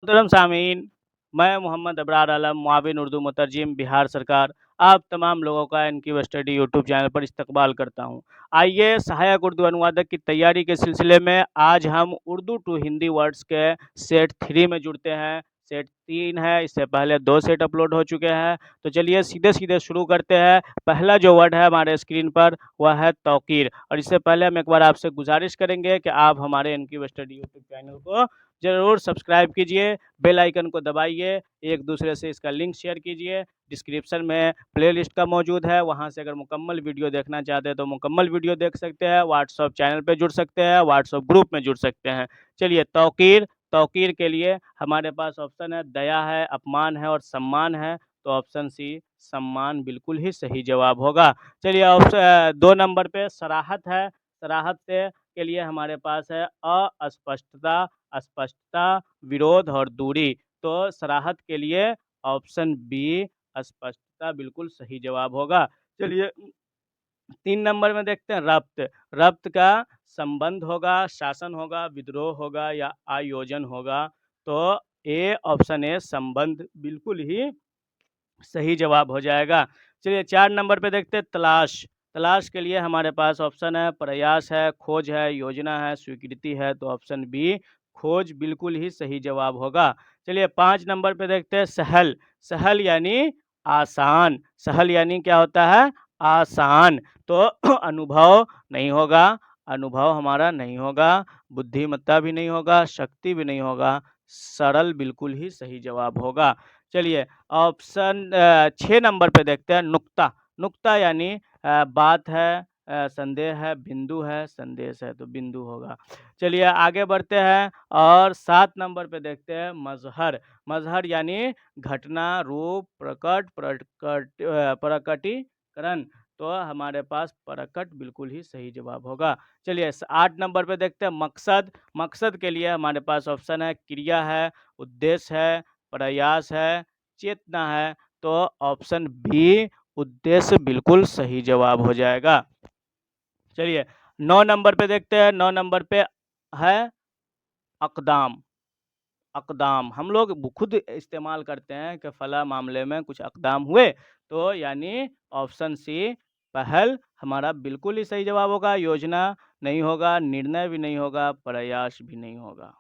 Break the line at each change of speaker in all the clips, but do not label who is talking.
मोहतरम सामीन, मैं मोहम्मद अबरार आलम, मुआविन उर्दू मुतरजिम, बिहार सरकार, आप तमाम लोगों का इनकी स्टडी यूट्यूब चैनल पर इस्तकबाल करता हूँ। आइए सहायक उर्दू अनुवादक की तैयारी के सिलसिले में आज हम उर्दू टू हिंदी वर्ड्स के सेट 3 में जुड़ते हैं। सेट 3 है, इससे पहले 2 सेट अपलोड हो चुके हैं। तो चलिए सीधे-सीधे शुरू करते हैं। पहला जो वर्ड है हमारे स्क्रीन पर वह है तौकीर, और इससे पहले हम एक बार आपसे गुज़ारिश करेंगे कि आप हमारे इनकी स्टडी यूट्यूब चैनल को ज़रूर सब्सक्राइब कीजिए, बेल आइकन को दबाइए, एक दूसरे से इसका लिंक शेयर कीजिए। डिस्क्रिप्शन में प्लेलिस्ट का मौजूद है, वहाँ से अगर मुकम्मल वीडियो देखना चाहते हैं तो मुकम्मल वीडियो देख सकते हैं। व्हाट्सएप चैनल पे जुड़ सकते हैं, व्हाट्सएप ग्रुप में जुड़ सकते हैं। चलिए तौकीर, तौकीर के लिए हमारे पास ऑप्शन है दया है, अपमान है और सम्मान है। तो ऑप्शन सी सम्मान बिल्कुल ही सही जवाब होगा। चलिए 2 नंबर पे सराहत है, सराहत के लिए हमारे पास है अस्पष्टता, अस्पष्टता, विरोध और दूरी। तो सराहत के लिए ऑप्शन बी अस्पष्टता बिल्कुल सही जवाब होगा। चलिए 3 नंबर में देखते हैं रब्त। रब्त का संबंध होगा, शासन होगा, विद्रोह होगा या आयोजन होगा। तो ए ऑप्शन ए संबंध बिल्कुल ही सही जवाब हो जाएगा। चलिए 4 नंबर पे देखते हैं तलाश। तलाश के लिए हमारे पास ऑप्शन है प्रयास है, खोज है, योजना है, स्वीकृति है। तो ऑप्शन बी खोज बिल्कुल ही सही जवाब होगा। चलिए 5 नंबर पे देखते हैं सहल। सहल यानी आसान। सहल यानी क्या होता है? आसान। तो अनुभव नहीं होगा, अनुभव हमारा नहीं होगा, बुद्धिमत्ता भी नहीं होगा, शक्ति भी नहीं होगा, सरल बिल्कुल ही सही जवाब होगा। चलिए ऑप्शन 6 नंबर पे देखते हैं नुक्ता। नुक्ता यानी बात है, संदेह है, बिंदु है, संदेश है। तो बिंदु होगा। चलिए आगे बढ़ते हैं और 7 नंबर पे देखते हैं मज़हर। मज़हर यानी घटना, रूप, प्रकटीकरण। तो हमारे पास प्रकट बिल्कुल ही सही जवाब होगा। चलिए 8 नंबर पे देखते हैं मकसद। मकसद के लिए हमारे पास ऑप्शन है क्रिया है, उद्देश्य है, प्रयास है, चेतना है। तो ऑप्शन बी उद्देश्य बिल्कुल सही जवाब हो जाएगा। चलिए 9 नंबर पे देखते हैं। 9 नंबर पे है अक़दाम। अक़दाम हम लोग खुद इस्तेमाल करते हैं कि फ़ला मामले में कुछ अक़दाम हुए। तो यानी ऑप्शन सी पहल हमारा बिल्कुल ही सही जवाब होगा। योजना नहीं होगा, निर्णय भी नहीं होगा, प्रयास भी नहीं होगा।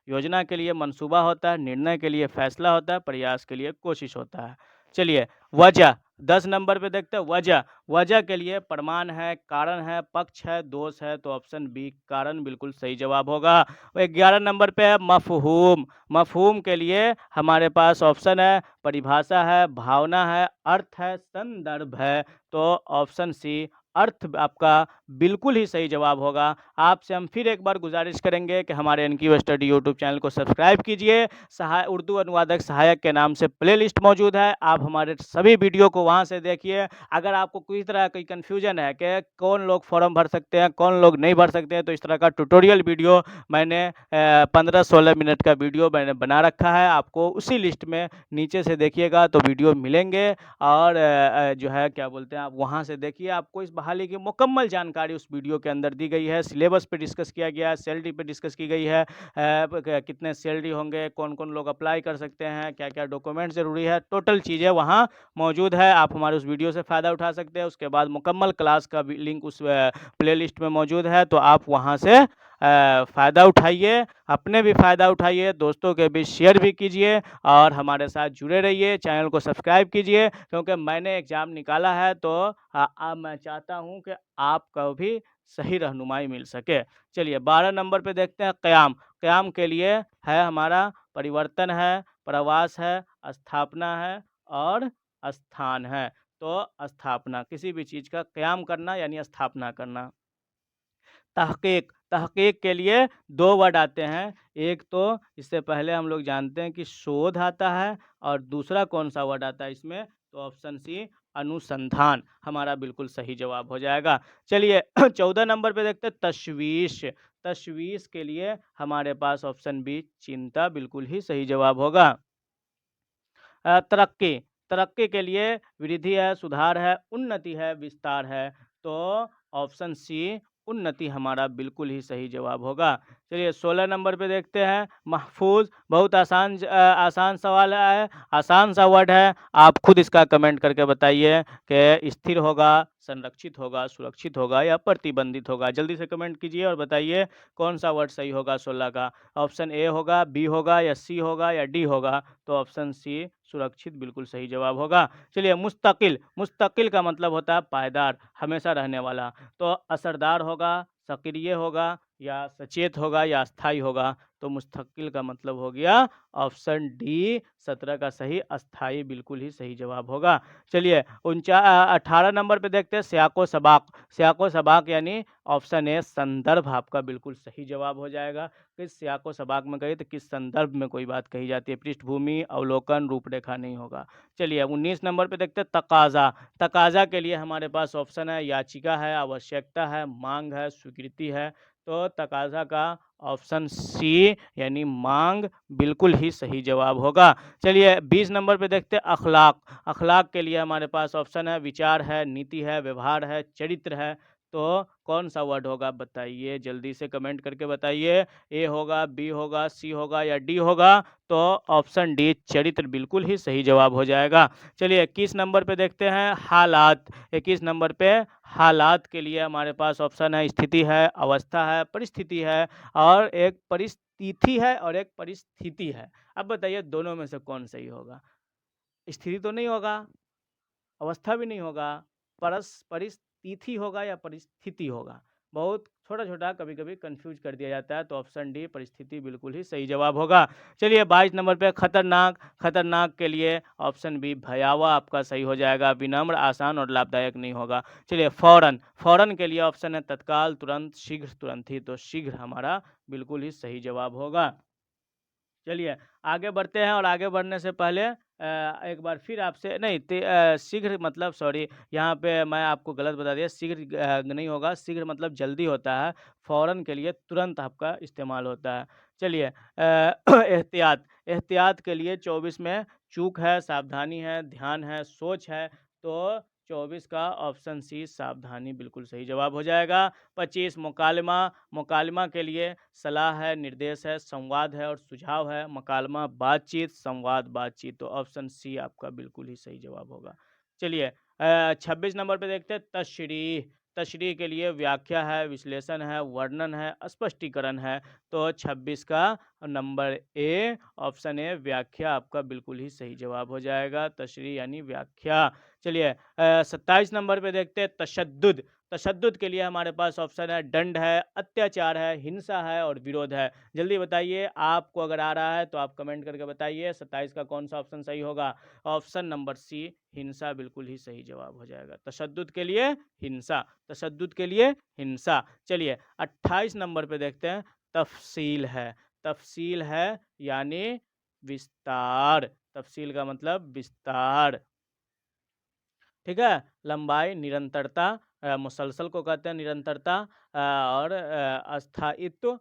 योजना के लिए मंसूबा होता है, निर्णय के लिए फैसला होता है, प्रयास के लिए कोशिश होता है। चलिए वजह 10 नंबर पे देखते हैं वजह। वजह के लिए प्रमाण है, कारण है, पक्ष है, दोष है। तो ऑप्शन बी कारण बिल्कुल सही जवाब होगा। 11 नंबर पे है मफ़हूम। मफ़हूम के लिए हमारे पास ऑप्शन है परिभाषा है, भावना है, अर्थ है, संदर्भ है। तो ऑप्शन सी अर्थ आपका बिल्कुल ही सही जवाब होगा। आपसे हम फिर एक बार गुजारिश करेंगे कि हमारे एनक्यू स्टडी यूट्यूब चैनल को सब्सक्राइब कीजिए। उर्दू अनुवादक सहायक के नाम से प्लेलिस्ट मौजूद है, आप हमारे सभी वीडियो को वहां से देखिए। अगर आपको किसी तरह की कन्फ्यूजन है कि कौन लोग फॉर्म भर सकते हैं, कौन लोग नहीं भर सकते हैं, तो इस तरह का ट्यूटोरियल वीडियो मैंने 15-16 मिनट का वीडियो मैंने बना रखा है। आपको उसी लिस्ट में नीचे से देखिएगा तो वीडियो मिलेंगे। और जो है क्या बोलते हैं, आप वहाँ से देखिए। आपको इस बहाली की मुकम्मल जानकारी उस वीडियो के अंदर दी गई है। सिलेबस पे डिस्कस किया गया है, सैलरी पे डिस्कस की गई है, कितने सैलरी होंगे, कौन कौन लोग अप्लाई कर सकते हैं, क्या क्या डॉक्यूमेंट ज़रूरी है, टोटल चीज़ें वहाँ मौजूद है। आप हमारे उस वीडियो से फ़ायदा उठा सकते हैं। उसके बाद मुकम्मल क्लास का भी लिंक उस प्लेलिस्ट में मौजूद है, तो आप वहाँ से फ़ायदा उठाइए, अपने भी फ़ायदा उठाइए, दोस्तों के बीच शेयर भी कीजिए और हमारे साथ जुड़े रहिए। चैनल को सब्सक्राइब कीजिए, क्योंकि मैंने एग्ज़ाम निकाला है तो मैं चाहता हूँ कि आपको भी सही रहनुमाई मिल सके। चलिए 12 नंबर पे देखते हैं क़याम। क़याम के लिए है हमारा परिवर्तन है, प्रवास है, स्थापना है और स्थान है। तो स्थापना, किसी भी चीज़ का क़याम करना यानी स्थापना करना। तहक़ीक़, तहक़ीक़ के लिए 2 वर्ड आते हैं। एक तो इससे पहले हम लोग जानते हैं कि शोध आता है, और दूसरा कौन-सा वर्ड आता है इसमें? तो ऑप्शन सी अनुसंधान हमारा बिल्कुल सही जवाब हो जाएगा। चलिए 14 नंबर पे देखते हैं तशवीश। तशवीश के लिए हमारे पास ऑप्शन बी चिंता बिल्कुल ही सही जवाब होगा। तरक्की, तरक्की के लिए वृद्धि है, सुधार है, उन्नति है, विस्तार है। तो ऑप्शन सी उन्नति हमारा बिल्कुल ही सही जवाब होगा। चलिए 16 नंबर पे देखते हैं महफूज। बहुत आसान सवाल है, आसान सा वर्ड है। आप खुद इसका कमेंट करके बताइए कि स्थिर होगा, संरक्षित होगा, सुरक्षित होगा या प्रतिबंधित होगा। जल्दी से कमेंट कीजिए और बताइए कौन सा वर्ड सही होगा 16 का। ऑप्शन ए होगा, बी होगा या सी होगा या डी होगा। तो ऑप्शन सी सुरक्षित बिल्कुल सही जवाब होगा। चलिए मुस्तकिल। मुस्तकिल का मतलब होता है पायदार, हमेशा रहने वाला। तो असरदार होगा, सक्रिय होगा या सचेत होगा या अस्थाई होगा। तो मुस्तकिल का मतलब हो गया ऑप्शन डी 17 का सही अस्थाई बिल्कुल ही सही जवाब होगा। चलिए 18 नंबर पे देखते हैं सियाको सबाक। सियाको सबाक यानी ऑप्शन ए संदर्भ आपका बिल्कुल सही जवाब हो जाएगा। किस सियाको सबाक में कही तो किस संदर्भ में कोई बात कही जाती है, पृष्ठभूमि, अवलोकन, रूपरेखा नहीं होगा। चलिए 19 नंबर पे देखते हैं तकाजा। तकाजा के लिए हमारे पास ऑप्शन है याचिका है, आवश्यकता है, मांग है, स्वीकृति है। तो तकाजा का ऑप्शन सी यानी मांग बिल्कुल ही सही जवाब होगा। चलिए 20 नंबर पे देखते हैं अखलाक। अखलाक के लिए हमारे पास ऑप्शन है विचार है, नीति है, व्यवहार है, चरित्र है। तो कौन सा वर्ड होगा बताइए, जल्दी से कमेंट करके बताइए। ए होगा, बी होगा, सी होगा या डी होगा। तो ऑप्शन डी चरित्र बिल्कुल ही सही जवाब हो जाएगा। चलिए 21 नंबर पे देखते हैं हालात। 21 नंबर पे हालात के लिए हमारे पास ऑप्शन है स्थिति है, अवस्था है, परिस्थिति है और एक परिस्थिति है और एक परिस्थिति है। अब बताइए दोनों में से कौन सही होगा। स्थिति तो नहीं होगा, अवस्था भी नहीं होगा, परिस्थिति होगा या परिस्थिति होगा। बहुत छोटा छोटा कभी कभी कंफ्यूज कर दिया जाता है। तो ऑप्शन डी परिस्थिति बिल्कुल ही सही जवाब होगा। चलिए 22 नंबर पे खतरनाक। खतरनाक के लिए ऑप्शन बी भयावह आपका सही हो जाएगा। विनम्र, आसान और लाभदायक नहीं होगा। चलिए फौरन। फौरन के लिए ऑप्शन है तत्काल, तुरंत, शीघ्र, तुरंत ही। तो शीघ्र हमारा बिल्कुल ही सही जवाब होगा। चलिए आगे बढ़ते हैं और आगे बढ़ने से पहले एक बार फिर आपसे नहीं शीघ्र मतलब सॉरी, यहाँ पे मैं आपको गलत बता दिया। शीघ्र नहीं होगा, शीघ्र मतलब जल्दी होता है। फ़ौरन के लिए तुरंत आपका इस्तेमाल होता है। चलिए एहतियात। एहतियात के लिए 24 में चूक है, सावधानी है, ध्यान है, सोच है। तो 24 का ऑप्शन सी सावधानी बिल्कुल सही जवाब हो जाएगा। 25 मुकालमा। मुकालमा के लिए सलाह है, निर्देश है, संवाद है और सुझाव है। मुकालमा बातचीत, संवाद बातचीत। तो ऑप्शन सी आपका बिल्कुल ही सही जवाब होगा। चलिए 26 नंबर पे देखते हैं तशरीह। तशरीह के लिए व्याख्या है, विश्लेषण है, वर्णन है, स्पष्टीकरण है। तो 26 का नंबर ए ऑप्शन ए व्याख्या आपका बिल्कुल ही सही जवाब हो जाएगा। तशरीह यानी व्याख्या। चलिए 27 नंबर पे देखते हैं तशद्दुद। तशद्दुद के लिए हमारे पास ऑप्शन है दंड है, अत्याचार है, हिंसा है और विरोध है। जल्दी बताइए, आपको अगर आ रहा है तो आप कमेंट करके बताइए 27 का कौन सा ऑप्शन सही होगा। ऑप्शन नंबर सी हिंसा बिल्कुल ही सही जवाब हो जाएगा। तशद्दुद के लिए हिंसा, तशद्दुद के लिए हिंसा। चलिए 28 नंबर पे देखते हैं तफसील है। तफसील है यानी विस्तार। तफसील का मतलब विस्तार। ठीक है। लंबाई, निरंतरता, मुसलसल को कहते हैं निरंतरता, और अस्थायित्व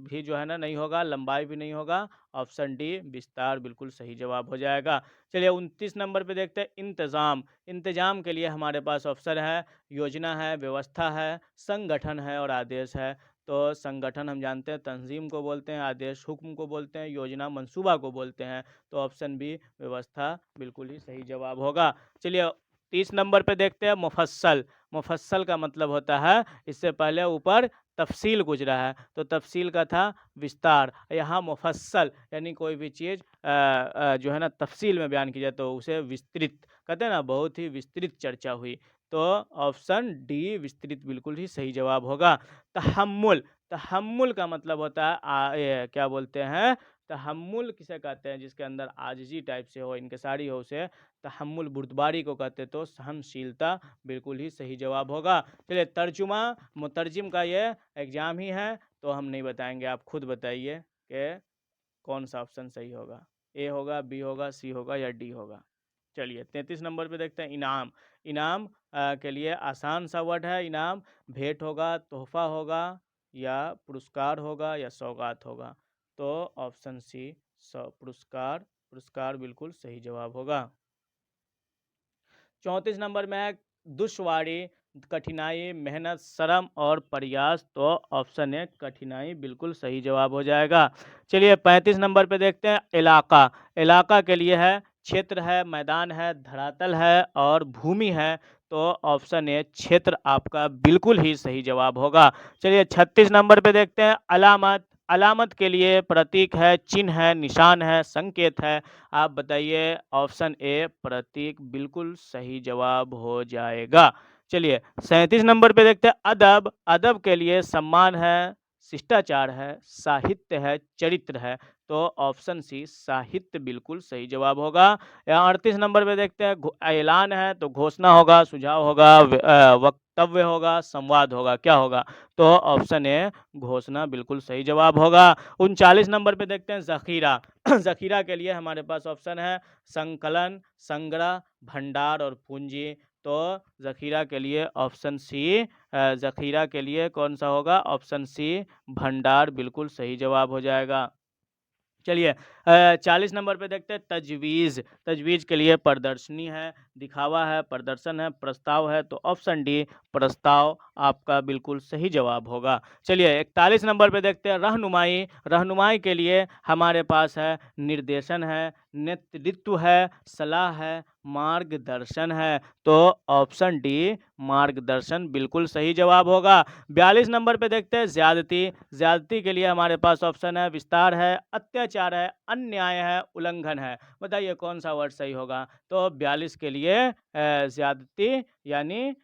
भी जो है ना नहीं होगा, लंबाई भी नहीं होगा। ऑप्शन डी विस्तार बिल्कुल सही जवाब हो जाएगा। चलिए 29 नंबर पे देखते हैं इंतज़ाम। इंतज़ाम के लिए हमारे पास ऑप्शन है योजना है, व्यवस्था है, संगठन है और आदेश है। तो संगठन हम जानते हैं तंजीम को बोलते हैं, आदेश हुक्म को बोलते हैं, योजना मंसूबा को बोलते हैं। तो ऑप्शन बी व्यवस्था बिल्कुल ही सही जवाब होगा। चलिए 30 नंबर पे देखते हैं मुफस्सल। मुफस्सल का मतलब होता है, इससे पहले ऊपर तफसील गुजरा है तो तफसील का था विस्तार, यहाँ मुफस्सल यानी कोई भी चीज़ जो है ना तफसील में बयान की जाए तो उसे विस्तृत कहते हैं ना, बहुत ही विस्तृत चर्चा हुई। तो ऑप्शन डी विस्तृत बिल्कुल ही सही जवाब होगा। तहम्मुल। तहम्मुल का मतलब होता है क्या बोलते हैं, तहम्मुल किसे कहते हैं जिसके अंदर आजिजी टाइप से हो, इनकिसारी हो, उसे तहम्मुल बुर्दबारी को कहते हैं। तो सहनशीलता बिल्कुल ही सही जवाब होगा। चलिए तर्जुमा। मुतरजिम का ये एग्जाम ही है तो हम नहीं बताएंगे, आप खुद बताइए कि कौन सा ऑप्शन सही होगा। ए होगा, बी होगा, सी होगा या डी होगा। चलिए 33 नंबर पे देखते हैं इनाम। इनाम के लिए आसान सा वर्ड है इनाम। भेंट होगा, तोहफा होगा या पुरस्कार होगा या सौगात होगा। तो ऑप्शन सी पुरस्कार। पुरस्कार बिल्कुल सही जवाब होगा। 34 नंबर में है दुश्वारी। कठिनाई, मेहनत, श्रम और प्रयास। तो ऑप्शन ए कठिनाई बिल्कुल सही जवाब हो जाएगा। चलिए 35 नंबर पे देखते हैं इलाका। इलाका के लिए है क्षेत्र है, मैदान है, धरातल है और भूमि है। तो ऑप्शन ए क्षेत्र आपका बिल्कुल ही सही जवाब होगा। चलिए 36 नंबर पे देखते हैं अलामत। अलामत के लिए प्रतीक है, चिन्ह है, निशान है, संकेत है। आप बताइए। ऑप्शन ए प्रतीक बिल्कुल सही जवाब हो जाएगा। चलिए 37 नंबर पे देखते हैं अदब। अदब के लिए सम्मान है, शिष्टाचार है, साहित्य है, चरित्र है। तो ऑप्शन सी साहित्य बिल्कुल सही जवाब होगा। 38 नंबर पे देखते हैं ऐलान है, तो घोषणा होगा, सुझाव होगा, वक्तव्य होगा, संवाद होगा, क्या होगा? तो ऑप्शन ए घोषणा बिल्कुल सही जवाब होगा। 39 नंबर पे देखते हैं जखीरा। जखीरा के लिए हमारे पास ऑप्शन है संकलन, संग्रह, भंडार और पूंजी। तो जखीरा के लिए ऑप्शन सी, जखीरा के लिए कौन सा होगा? ऑप्शन सी भंडार बिल्कुल सही जवाब हो जाएगा। चलिए 40 नंबर पे देखते हैं तजवीज़। तजवीज़ के लिए प्रदर्शनी है, दिखावा है, प्रदर्शन है, प्रस्ताव है। तो ऑप्शन डी प्रस्ताव आपका बिल्कुल सही जवाब होगा। चलिए 41 नंबर पे देखते हैं रहनुमाई। रहनुमाई के लिए हमारे पास है निर्देशन है, नेतृत्व है, सलाह है, मार्गदर्शन है। तो ऑप्शन डी मार्गदर्शन बिल्कुल सही जवाब होगा। 42 नंबर पे देखते हैं ज्यादती। ज्यादती के लिए हमारे पास ऑप्शन है विस्तार है, अत्याचार है, अन्याय है, उल्लंघन है। बताइए कौन सा वर्ड सही होगा? तो 42 के लिए ज्यादती यानी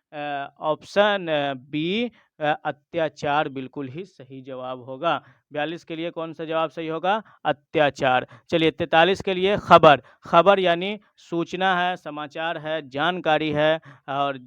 ऑप्शन बी अत्याचार बिल्कुल ही सही जवाब होगा। 42 के लिए कौन सा जवाब सही होगा? अत्याचार। चलिए 43 के लिए खबर। खबर यानी सूचना है, समाचार है, जानकारी है और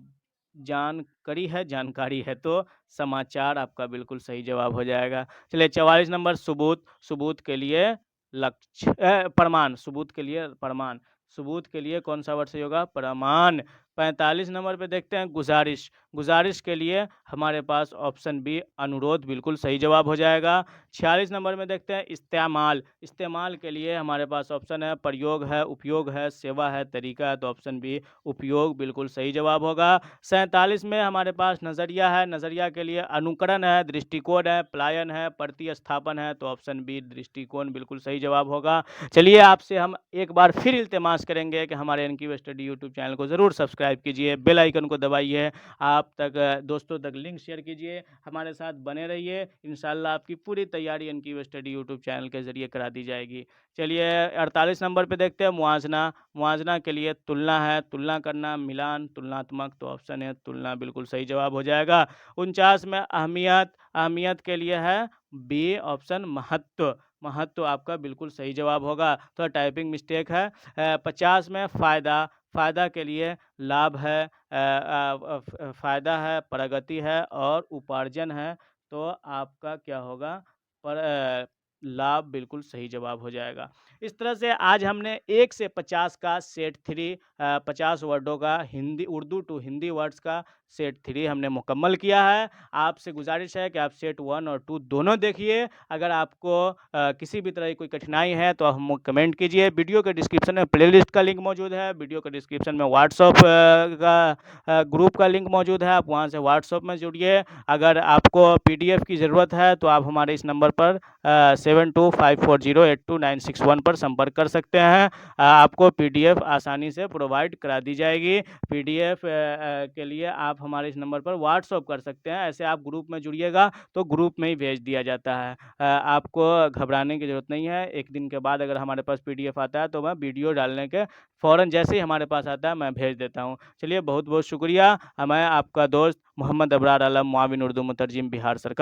जानकारी है। तो समाचार आपका बिल्कुल सही जवाब हो जाएगा। चलिए 44 नंबर सबूत। सबूत के लिए लक्ष्य प्रमाण। सबूत के लिए प्रमाण। सबूत के लिए कौन सा वर्ड सही होगा? प्रमाण। 45 नंबर पे देखते हैं गुजारिश। गुजारिश के लिए हमारे पास ऑप्शन बी अनुरोध बिल्कुल सही जवाब हो जाएगा। 46 नंबर में देखते हैं इस्तेमाल। इस्तेमाल के लिए हमारे पास ऑप्शन है प्रयोग है, उपयोग है, सेवा है, तरीका है। तो ऑप्शन बी उपयोग बिल्कुल सही जवाब होगा। 47 में हमारे पास नज़रिया है। नज़रिया के लिए अनुकरण है, दृष्टिकोण है, पलायन है, प्रतिस्थापन है। तो ऑप्शन बी दृष्टिकोण बिल्कुल सही जवाब होगा। चलिए आपसे हम एक बार फिर इल्तिमास करेंगे कि हमारे एनक्यू स्टडी यूट्यूब चैनल को ज़रूर सब्सक्राइब कीजिए, बेल आइकन को दबाइए, आप तक दोस्तों तक लिंक शेयर कीजिए, हमारे साथ बने रहिए। इंशाल्लाह आपकी पूरी तैयारी एनक्यू स्टडी यूट्यूब चैनल के ज़रिए करा दी जाएगी। चलिए 48 नंबर पे देखते हैं मुआजना। मुआजना के लिए तुलना है, तुलना करना, मिलान, तुलनात्मक। तो ऑप्शन है तुलना बिल्कुल सही जवाब हो जाएगा। 49 में अहमियत। अहमियत के लिए है बी ऑप्शन महत्व। महत्व आपका बिल्कुल सही जवाब होगा। तो टाइपिंग मिस्टेक है। 50 में फ़ायदा। फ़ायदा के लिए लाभ है, फ़ायदा है, प्रगति है और उपार्जन है। तो आपका क्या होगा? लाभ बिल्कुल सही जवाब हो जाएगा। इस तरह से आज हमने 1 से 50 का सेट 3 50 वर्डों का हिंदी उर्दू टू हिंदी वर्ड्स का सेट 3 हमने मुकम्मल किया है। आपसे गुजारिश है कि आप सेट 1 और 2 दोनों देखिए। अगर आपको किसी भी तरह की कोई कठिनाई है तो हम कमेंट कीजिए। वीडियो के डिस्क्रिप्शन में प्लेलिस्ट का लिंक मौजूद है। वीडियो के डिस्क्रिप्शन में व्हाट्सअप का ग्रुप का लिंक मौजूद है। आप वहाँ से व्हाट्सअप में जुड़िए। अगर आपको PDF की ज़रूरत है तो आप हमारे इस नंबर पर 7254082961 पर संपर्क कर सकते हैं। आपको PDF आसानी से प्रोवाइड करा दी जाएगी। PDF के लिए आप हमारे इस नंबर पर व्हाट्सअप कर सकते हैं। ऐसे आप ग्रुप में जुड़िएगा तो ग्रुप में ही भेज दिया जाता है। आपको घबराने की ज़रूरत नहीं है। एक दिन के बाद अगर हमारे पास PDF आता है तो मैं वीडियो डालने के फ़ौरन जैसे ही हमारे पास आता है मैं भेज देता हूँ। चलिए बहुत बहुत शुक्रिया। मैं आपका दोस्त मोहम्मद अबरार आलम, मुआविन उर्दू मुतरजिम, बिहार सरकार।